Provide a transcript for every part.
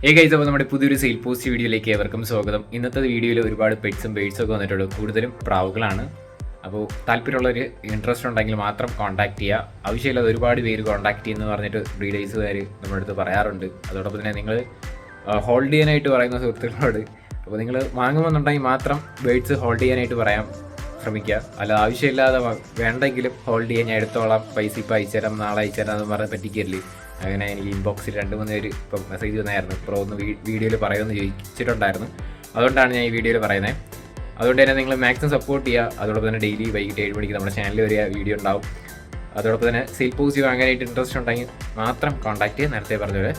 അപ്പോൾ നമ്മുടെ പുതിയൊരു സെയിൽ പോസ്റ്റ് വീഡിയോയിലേക്ക് ഏവർക്കും സ്വാഗതം. ഇന്നത്തെ വീഡിയോയിൽ ഒരുപാട് പെറ്റ്സും ബേഡ്സും ഒക്കെ വന്നിട്ടുള്ളൂ. കൂടുതലും പ്രാവുകളാണ്. അപ്പോൾ താല്പര്യമുള്ളവർ ഇൻട്രസ്റ്റ് ഉണ്ടെങ്കിൽ മാത്രം കോൺടാക്ട് ചെയ്യുക. ആവശ്യമില്ലാതെ ഒരുപാട് പേര് കോൺടാക്ട് ചെയ്യുമെന്ന് പറഞ്ഞിട്ട് ബ്രീഡേഴ്സുകാർ നമ്മുടെ അടുത്ത് പറയാറുണ്ട്. അതോടൊപ്പം തന്നെ നിങ്ങൾ ഹോൾഡ് ചെയ്യാനായിട്ട് പറയുന്ന സുഹൃത്തുക്കളോട്, അപ്പോൾ നിങ്ങൾ വാങ്ങുമെന്നുണ്ടെങ്കിൽ മാത്രം ബേഡ്സ് ഹോൾഡ് ചെയ്യാനായിട്ട് പറയാൻ ശ്രമിക്കുക. അല്ല ആവശ്യമില്ലാതെ വേണ്ടെങ്കിലും ഹോൾഡ് ചെയ്യാൻ ഞാൻ എടുത്തോളാം, പൈസ ഇപ്പോൾ അയച്ചുതരാം, നാളെ അയച്ചുതരാം എന്ന് പറഞ്ഞ് പറ്റിക്കല്ലേ. അങ്ങനെ എനിക്ക് ഇൻബോക്സിൽ 2-3 പേര് ഇപ്പം മെസ്സേജ് വന്നായിരുന്നു, ഇപ്പോൾ ഒന്ന് വീഡിയോയിൽ പറയുമെന്ന് ചോദിച്ചിട്ടുണ്ടായിരുന്നു. അതുകൊണ്ടാണ് ഞാൻ ഈ വീഡിയോയിൽ പറയുന്നത്. അതുകൊണ്ട് തന്നെ നിങ്ങൾ മാക്സിമം സപ്പോർട്ട് ചെയ്യുക. അതോടൊപ്പം തന്നെ ഡെയിലി വൈകിട്ട് 7 മണിക്ക് നമ്മുടെ ചാനലിൽ വരിക വീഡിയോ ഉണ്ടാവും. അതോടൊപ്പം തന്നെ സെയിൽ പോസ്റ്റ് വാങ്ങാനായിട്ട് ഇൻട്രസ്റ്റ് ഉണ്ടെങ്കിൽ മാത്രം കോൺടാക്ട് ചെയ്യുക. നേരത്തെ പറഞ്ഞത്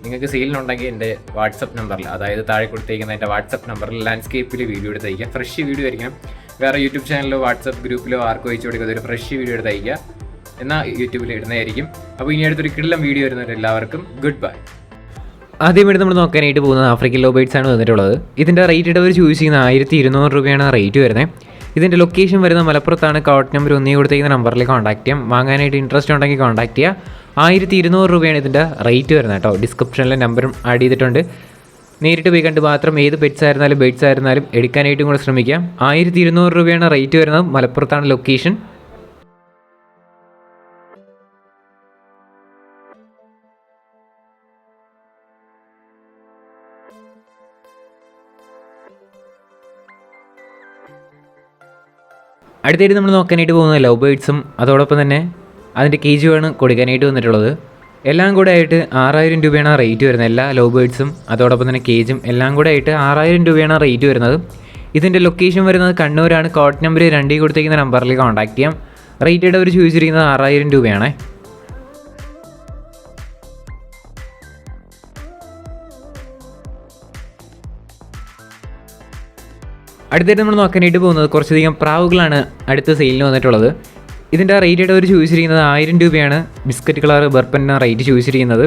നിങ്ങൾക്ക് സെയിലിനുണ്ടെങ്കിൽ എൻ്റെ വാട്സപ്പ് നമ്പറിൽ, അതായത് താഴെ കൊടുത്തേക്കുന്ന എൻ്റെ വാട്സപ്പ് നമ്പറിൽ ലാൻഡ്സ്കേപ്പിൽ വീഡിയോ എടുത്ത് അയക്കുക. ഫ്രഷ് വീഡിയോ ആയിരിക്കണം. വേറെ യൂട്യൂബ് ചാനലിലോ വാട്സപ്പ് ഗ്രൂപ്പിലോ ആർക്കും അയച്ചു കൊടുക്കുന്നത് ഒരു ഫ്രഷ് വീഡിയോ എടുത്ത് അയക്കുക. എന്നാൽ യൂട്യൂബിൽ ഇടുന്നതായിരിക്കും. അപ്പോൾ ഇനി അടുത്തൊരു കിടിലം വീഡിയോ വരുന്നവർ എല്ലാവർക്കും ഗുഡ് ബൈ. ആദ്യമായിട്ട് നമ്മൾ നോക്കാനായിട്ട് പോകുന്നത് ആഫ്രിക്കൻ ലോ ബേഡ്സ് ആണ് വന്നിട്ടുള്ളത്. ഇതിൻ്റെ റേറ്റ് അവർ ചൂസ് ചെയ്യുന്ന 1200 രൂപയാണ് റേറ്റ് വരുന്നത്. ഇതിൻ്റെ ലൊക്കേഷൻ വരുന്ന മലപ്പുറത്താണ്. കോട്ട് നമ്പർ 1 കൊടുത്തേക്കുന്ന നമ്പറിൽ കോൺടാക്ട് ചെയ്യാം. വാങ്ങാനായിട്ട് ഇൻട്രസ്റ്റ് ഉണ്ടെങ്കിൽ കോൺടാക്ട് ചെയ്യുക. 1200 രൂപയാണ് ഇതിൻ്റെ റേറ്റ് വരുന്നത് കേട്ടോ. ഡിസ്ക്രിപ്ഷനിലെ നമ്പറും ആഡ് ചെയ്തിട്ടുണ്ട്. നേരിട്ട് പോയി കണ്ട് മാത്രം ഏത് പെറ്റ്സ് ആയിരുന്നാലും ബേഡ്സ് ആയിരുന്നാലും എടുക്കാനായിട്ടും കൂടെ ശ്രമിക്കാം. 1200 രൂപയാണ് റേറ്റ് വരുന്നത്. മലപ്പുറത്താണ് ലൊക്കേഷൻ. അടുത്തായിട്ട് നമ്മൾ നോക്കാനായിട്ട് പോകുന്നത് ലവ് ബേഡ്സും അതോടൊപ്പം തന്നെ അതിൻ്റെ കേജുമാണ് കൊടുക്കാനായിട്ട് വന്നിട്ടുള്ളത്. എല്ലാം കൂടെ ആയിട്ട് 6000 രൂപയാണ് റേറ്റ് വരുന്നത്. എല്ലാ ലവ് ബേഡ്സും അതോടൊപ്പം തന്നെ കേജും എല്ലാം കൂടെ ആയിട്ട് 6000 രൂപയാണ് റേറ്റ് വരുന്നത്. ഇതിൻ്റെ ലൊക്കേഷൻ വരുന്നത് കണ്ണൂരാണ്. കോട്ട് നമ്പർ 2 കൊടുത്തേക്കുന്ന നമ്പറിൽ കോൺടാക്ട് ചെയ്യാം. റേറ്റ് അവർ ചൂസ് ചെയ്യുന്നത് 6000 രൂപയാണ്. അടുത്തായിട്ട് നമ്മൾ നോക്കാനായിട്ട് പോകുന്നത് കുറച്ചധികം പ്രാവുകളാണ് അടുത്ത സെയിലിന് വന്നിട്ടുള്ളത്. ഇതിൻ്റെ റേറ്റ് അവർ ചൂസ് ചെയ്യുന്നത് 1000 രൂപയാണ്. ബിസ്ക്കറ്റ് കളർ ബർപ്പൻ്റെ റേറ്റ് ചൂസ് ചെയ്യുന്നത്.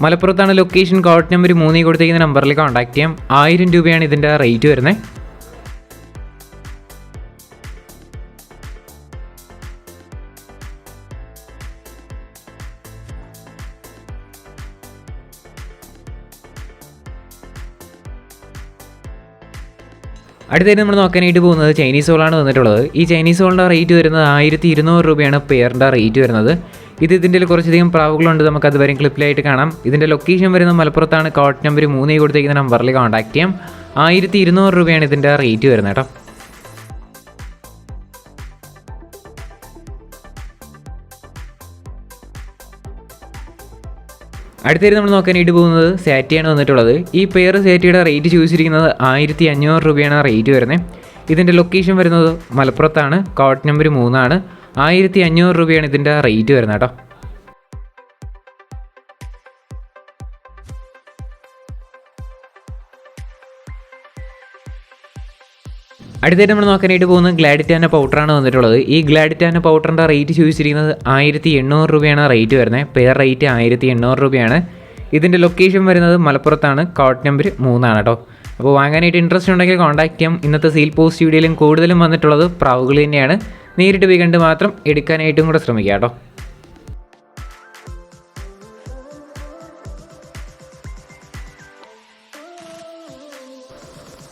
മലപ്പുറത്താണ് ലൊക്കേഷൻ. കോട്ട് നമ്പർ 3 കൊടുത്തേക്കുന്ന നമ്പറിൽ കോൺടാക്ട് ചെയ്യാം. 1000 രൂപയാണ് ഇതിൻ്റെ റേറ്റ് വരുന്നത്. അടുത്തായിട്ട് നമ്മൾ നോക്കാനായിട്ട് പോകുന്നത് ചൈനീസ് ഹോളാണ് വന്നിട്ടുള്ളത്. ഈ ചൈനീസ് ഹോളിൻ്റെ റേറ്റ് വരുന്നത് 1200 രൂപയാണ് പെയറിൻ്റെ റേറ്റ് വരുന്നത്. ഇതിൻ്റെ കുറച്ചധികം പ്രാവുകളുണ്ട്. നമുക്കത് വരും ക്ലിപ്പിലായിട്ട് കാണാം. ഇതിൻ്റെ ലൊക്കേഷൻ വരുന്നത് മലപ്പുറത്താണ്. കോട്ട് നമ്പർ 3 കൊടുത്തേക്കുന്ന നമ്പറിൽ കോൺടാക്ട് ചെയ്യാം. 1200 രൂപയാണ് ഇതിൻ്റെ റേറ്റ് വരുന്നത് കേട്ടോ. അടുത്തായിട്ട് നമ്മൾ നോക്കാനായിട്ട് പോകുന്നത് സാറ്റിയാണ് വന്നിട്ടുള്ളത്. ഈ പെയർ സാറ്റിയുടെ റേറ്റ് ചൂസ് ചെയ്തിരിക്കുന്നത് 1500 രൂപയാണ് റേറ്റ് വരുന്നത്. ഇതിൻ്റെ ലൊക്കേഷൻ വരുന്നത് മലപ്പുറത്താണ്. കോട്ട് നമ്പർ 3 1500 രൂപയാണ് ഇതിൻ്റെ റേറ്റ് വരുന്നത് കേട്ടോ. അടുത്തായിട്ട് നമ്മൾ നോക്കാനായിട്ട് പോകുന്നത് ഗ്ലാഡിറ്റാന പൗഡറാണ് വന്നിട്ടുള്ളത്. ഈ ഗ്ലാഡിറ്റാന പൗഡറിൻ്റെ റേറ്റ് ചൂസ് ചെയ്യുന്നത് 1800 രൂപയാണ് റേറ്റ് വരുന്നത്. പെയർ റേറ്റ് 1800 രൂപയാണ്. ഇതിൻ്റെ ലൊക്കേഷൻ വരുന്നത് മലപ്പുറത്താണ്. കോട്ട് നമ്പർ 3 കേട്ടോ. അപ്പോൾ വാങ്ങാനായിട്ട് ഇൻട്രസ്റ്റ് ഉണ്ടെങ്കിൽ കോൺടാക്ട് ചെയ്യാം. ഇന്നത്തെ സെയിൽ പോസ്റ്റ് വീഡിയോയിലും കൂടുതലും വന്നിട്ടുള്ളത് പ്രാവുകൾ തന്നെയാണ്. നേരിട്ട് പോയി കണ്ട് മാത്രം എടുക്കാനായിട്ടും കൂടെ ശ്രമിക്കുക കേട്ടോ.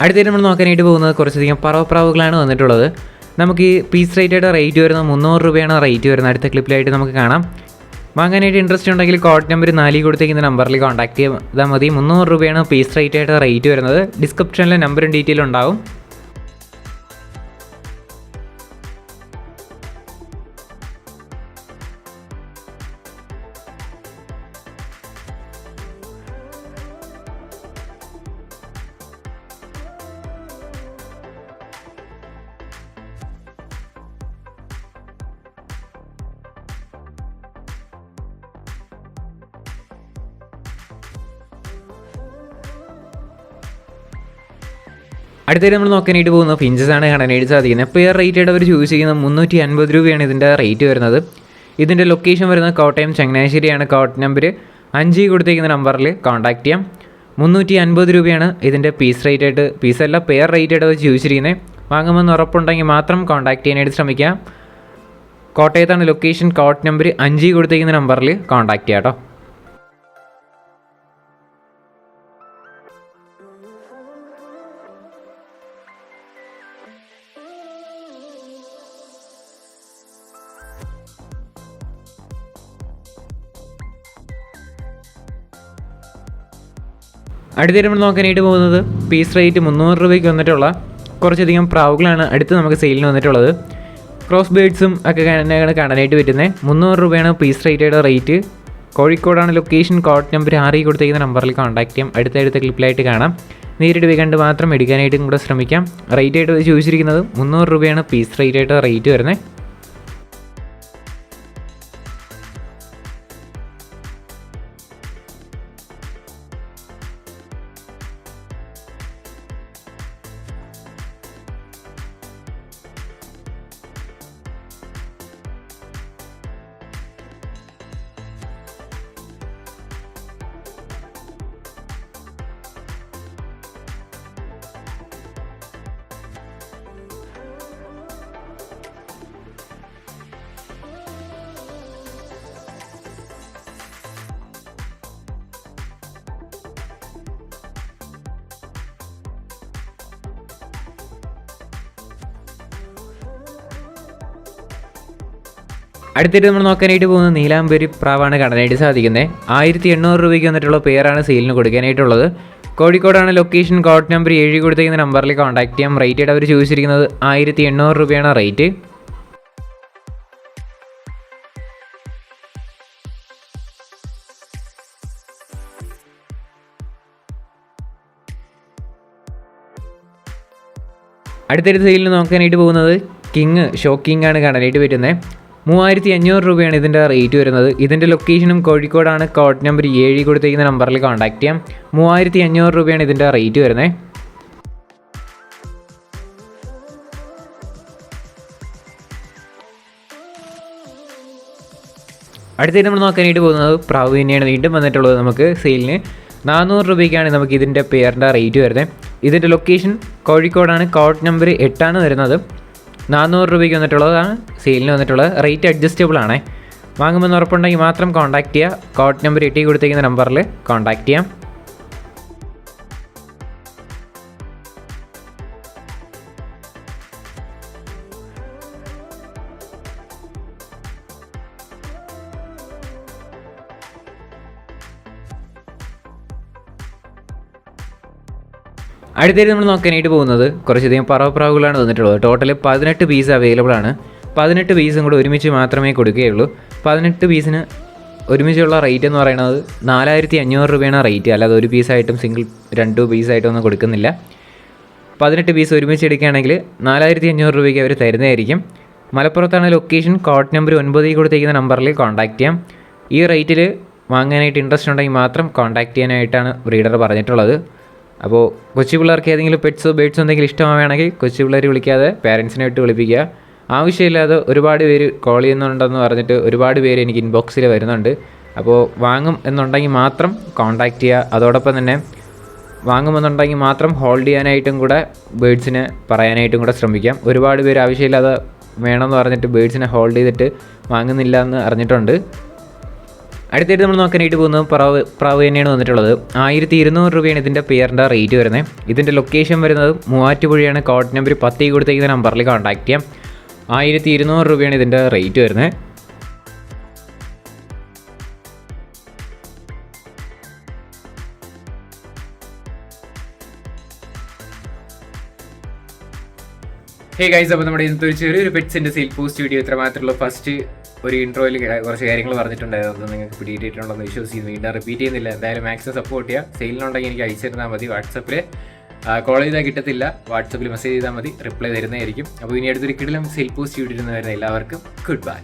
അടുത്തായിട്ട് നമ്മൾ നോക്കാനായിട്ട് പോകുന്നത് കുറച്ചധികം പറവപ്രാവുകളാണ് വന്നിട്ടുള്ളത്. നമുക്ക് ഈ പീസ് റേറ്റായിട്ട് റേറ്റ് വരുന്നത് 300 രൂപയാണ് റേറ്റ് വരുന്നത്. അടുത്ത ക്ലിപ്പിലായിട്ട് നമുക്ക് കാണാം. വാങ്ങാനായിട്ട് ഇൻട്രസ്റ്റ് ഉണ്ടെങ്കിൽ കോട്ട് നമ്പർ 4 കൊടുത്തേക്കുന്ന നമ്പറിൽ കോൺടാക്ട് ചെയ്താൽ മതി. 300 രൂപയാണ് പീസ് റേറ്റായിട്ട് റേറ്റ് വരുന്നത്. ഡിസ്ക്രിപ്ഷനിലെ നമ്പറും ഡീറ്റെയിൽ ഉണ്ടാവും. അടുത്തായിട്ട് നമ്മൾ നോക്കാനായിട്ട് പോകുന്നത് ഫിഞ്ചസ് ആണ് കാണാനായിട്ട് സാധിക്കുന്നത്. പെയർ റേറ്റായിട്ട് അവർ ചൂസ് ചെയ്യുന്നത് 350 രൂപയാണ് ഇതിൻ്റെ റേറ്റ് വരുന്നത്. ഇതിൻ്റെ ലൊക്കേഷൻ വരുന്നത് കോട്ടയം ചങ്ങനാശ്ശേരിയാണ്. കോട്ട് നമ്പർ 5 കൊടുത്തേക്കുന്ന നമ്പറിൽ കോൺടാക്ട് ചെയ്യാം. 350 രൂപയാണ് ഇതിൻ്റെ പീസ് റേറ്റായിട്ട്, പീസല്ല പെയർ റേറ്റായിട്ട് അവർ ചൂസ് ചെയ്യുന്നത്. വാങ്ങുമെന്ന് ഉറപ്പുണ്ടെങ്കിൽ മാത്രം കോൺടാക്ട് ചെയ്യാനായിട്ട് ശ്രമിക്കാം. കോട്ടയത്താണ് ലൊക്കേഷൻ. കോട്ട് നമ്പർ 5 കൊടുത്തേക്കുന്ന നമ്പറിൽ കോൺടാക്ട് ചെയ്യാം കേട്ടോ. അടുത്ത നമ്മൾ നോക്കാനായിട്ട് പോകുന്നത് പീസ് റേറ്റ് 300 രൂപയ്ക്ക് വന്നിട്ടുള്ള കുറച്ചധികം പ്രാവുകളാണ് അടുത്ത് നമുക്ക് സെയിലിന് വന്നിട്ടുള്ളത്. ക്രോസ് ബേഡ്സും ഒക്കെ തന്നെയാണ് കാണാനായിട്ട് പറ്റുന്നത്. 300 രൂപയാണ് പീസ് റേറ്റയുടെ റേറ്റ്. കോഴിക്കോടാണ് ലൊക്കേഷൻ. കോഡ് നമ്പർ 6 കൊടുത്തിരിക്കുന്ന നമ്പറിൽ കോൺടാക്ട് ചെയ്യാം. അടുത്ത ക്ലിപ്പിലായിട്ട് കാണാം. നേരിട്ട് പോയി കണ്ട് മാത്രം എടുക്കാനായിട്ടും കൂടെ ശ്രമിക്കാം. റേറ്റ് ആയിട്ട് ചോദിച്ചിരിക്കുന്നത് 300 രൂപയാണ് പീസ് റേറ്റായിട്ട് റേറ്റ് വരുന്നത്. അടുത്തിട്ട് നമ്മൾ നോക്കാനായിട്ട് പോകുന്നത് നീലാംബരി പ്രാവാണ് കാണാനായിട്ട് സാധിക്കുന്നത്. 1800 രൂപയ്ക്ക് വന്നിട്ടുള്ള പേരാണ് സെയിലിന് കൊടുക്കാനായിട്ടുള്ളത്. കോഴിക്കോടാണ് ലൊക്കേഷൻ. കോഡ് നമ്പർ 7 കൊടുത്തിരിക്കുന്ന നമ്പറിൽ കോൺടാക്ട് ചെയ്യാം. റേറ്റ് ആയിട്ട് അവർ ചോദിച്ചിരിക്കുന്നത് 1800 രൂപയാണ് റേറ്റ്. അടുത്തൊരു സെയിലിന് നോക്കാനായിട്ട് പോകുന്നത് ഷോക്കിംഗ് ആണ് കാണാനായിട്ട് പറ്റുന്നത്. 3500 രൂപയാണ് ഇതിൻ്റെ റേറ്റ് വരുന്നത്. ഇതിൻ്റെ ലൊക്കേഷനും കോഴിക്കോടാണ്. കോഡ് നമ്പർ 7 കൊടുത്തിരിക്കുന്ന നമ്പറിൽ കോൺടാക്ട് ചെയ്യാം. 3500 രൂപയാണ് ഇതിൻ്റെ റേറ്റ് വരുന്നത്. അടുത്തായിട്ട് നമ്മൾ നോക്കാനായിട്ട് പോകുന്നത് പ്രാവ് തന്നെയാണ് വീണ്ടും വന്നിട്ടുള്ളത്. നമുക്ക് സെയിലിന് 400 രൂപയ്ക്കാണ് നമുക്ക് ഇതിൻ്റെ പേരിൻ്റെ റേറ്റ് വരുന്നത്. ഇതിൻ്റെ ലൊക്കേഷൻ കോഴിക്കോടാണ്. കോഡ് നമ്പർ 8 വരുന്നത്. 400 രൂപയ്ക്ക് വന്നിട്ടുള്ളതാണ് സെയിലിന് വന്നിട്ടുള്ളത്. റേറ്റ് അഡ്ജസ്റ്റബിൾ ആണ്. വാങ്ങുമെന്ന് ഉറപ്പുണ്ടെങ്കിൽ മാത്രം കോൺടാക്ട് ചെയ്യുക. കോഡ് നമ്പർ 8 കൊടുത്തിരിക്കുന്ന നമ്പറിൽ കോൺടാക്ട് ചെയ്യാം. അടുത്തായിട്ട് നമ്മൾ നോക്കാനായിട്ട് പോകുന്നത് കുറച്ചധികം പറവപ്രാവുകളാണ് വന്നിട്ടുള്ളത്. ടോട്ടൽ 18 പീസ് അവൈലബിൾ ആണ്. 18 പീസും കൂടെ ഒരുമിച്ച് മാത്രമേ കൊടുക്കുകയുള്ളൂ. 18 പീസിന് ഒരുമിച്ചുള്ള റേറ്റ് എന്ന് പറയുന്നത് 4500 രൂപയാണ് റേറ്റ്. അല്ലാതെ ഒരു പീസായിട്ടും സിംഗിൾ 2 പീസായിട്ടും ഒന്നും കൊടുക്കുന്നില്ല. 18 പീസ് ഒരുമിച്ച് എടുക്കുകയാണെങ്കിൽ 4500 രൂപയ്ക്ക് അവർ തരുന്നതായിരിക്കും. മലപ്പുറത്താണ് ലൊക്കേഷൻ. കോഡ് നമ്പർ 9 കൊടുത്തിരിക്കുന്ന നമ്പറിൽ കോൺടാക്ട് ചെയ്യാം. ഈ റേറ്റിൽ വാങ്ങാനായിട്ട് ഇൻട്രസ്റ്റ് ഉണ്ടെങ്കിൽ മാത്രം കോൺടാക്ട് ചെയ്യാനായിട്ടാണ് ബ്രീഡർ പറഞ്ഞിട്ടുള്ളത്. അപ്പോൾ കൊച്ചു പിള്ളേർക്ക് ഏതെങ്കിലും പെറ്റ്സോ ബേഡ്സോ എന്തെങ്കിലും ഇഷ്ടമാവുകയാണെങ്കിൽ കൊച്ചു പിള്ളേർ വിളിക്കാതെ പേരൻസിനെ വിട്ട് വിളിപ്പിക്കുക. ആവശ്യമില്ലാതെ ഒരുപാട് പേര് കോൾ ചെയ്യുന്നുണ്ടെന്ന് പറഞ്ഞിട്ട് ഒരുപാട് പേര് എനിക്ക് ഇൻബോക്സിൽ വരുന്നുണ്ട്. അപ്പോൾ വാങ്ങും എന്നുണ്ടെങ്കിൽ മാത്രം കോൺടാക്റ്റ് ചെയ്യുക. അതോടൊപ്പം തന്നെ വാങ്ങുമെന്നുണ്ടെങ്കിൽ മാത്രം ഹോൾഡ് ചെയ്യാനായിട്ടും കൂടെ ബേഡ്സിനെ പറയാനായിട്ടും കൂടെ ശ്രമിക്കാം. ഒരുപാട് പേര് ആവശ്യമില്ലാതെ വേണമെന്ന് പറഞ്ഞിട്ട് ബേഡ്സിനെ ഹോൾഡ് ചെയ്തിട്ട് വാങ്ങുന്നില്ല എന്ന് അറിഞ്ഞിട്ടുണ്ട്. അടുത്തായിട്ട് നമ്മൾ നോക്കാനായിട്ട് പോകുന്നത് പ്രാവ് തന്നെയാണ് വന്നിട്ടുള്ളത്. 1200 രൂപയാണ് ഇതിൻ്റെ പേരിൻ്റെ റേറ്റ് വരുന്നത്. ഇതിൻ്റെ ലൊക്കേഷൻ വരുന്നത് മൂവാറ്റുപുഴയാണ്. കോഡ് നമ്പർ 10 കൊടുത്തിരിക്കുന്ന നമ്പറിൽ കോൺടാക്ട് ചെയ്യാം. 1200 രൂപയാണ് ഇതിൻ്റെ റേറ്റ് വരുന്നത്. ഹേ ഗൈസ്, അപ്പോൾ നമ്മുടെ ഇന്നത്തെ ഒരു ചെറിയൊരു പെറ്റ്സിൻ്റെ സെയിൽ പോസ്റ്റ് വീഡിയോ ഇത്ര മാത്രമുള്ള. ഫസ്റ്റ് ഒരു ഇൻട്രോയിൽ കുറച്ച് കാര്യങ്ങൾ പറഞ്ഞിട്ടുണ്ടായിരുന്നു. അത് നിങ്ങൾക്ക് പിടിയിട്ടിട്ടുണ്ടെന്ന് വിശ്വസിക്കുന്നു. വീണ്ടും റിപ്പീറ്റ് ചെയ്യുന്നില്ല. എന്തായാലും മാക്സിമം സപ്പോർട്ട് ചെയ്യുക. സെയിലിനുണ്ടെങ്കിൽ എനിക്ക് അയച്ചിരുന്നാൽ മതി. വാട്സപ്പിൽ കോൾ ചെയ്താൽ കിട്ടത്തില്ല. വാട്സപ്പിൽ മെസ്സേജ് ചെയ്താൽ മതി. റിപ്ലൈ തരുന്നതായിരിക്കും. അപ്പോൾ ഇനി അടുത്തൊരു കിടിലം സെയിൽ പോസ്റ്റ് വീഡിയോ വരുന്ന എല്ലാവർക്കും ഗുഡ് ബൈ.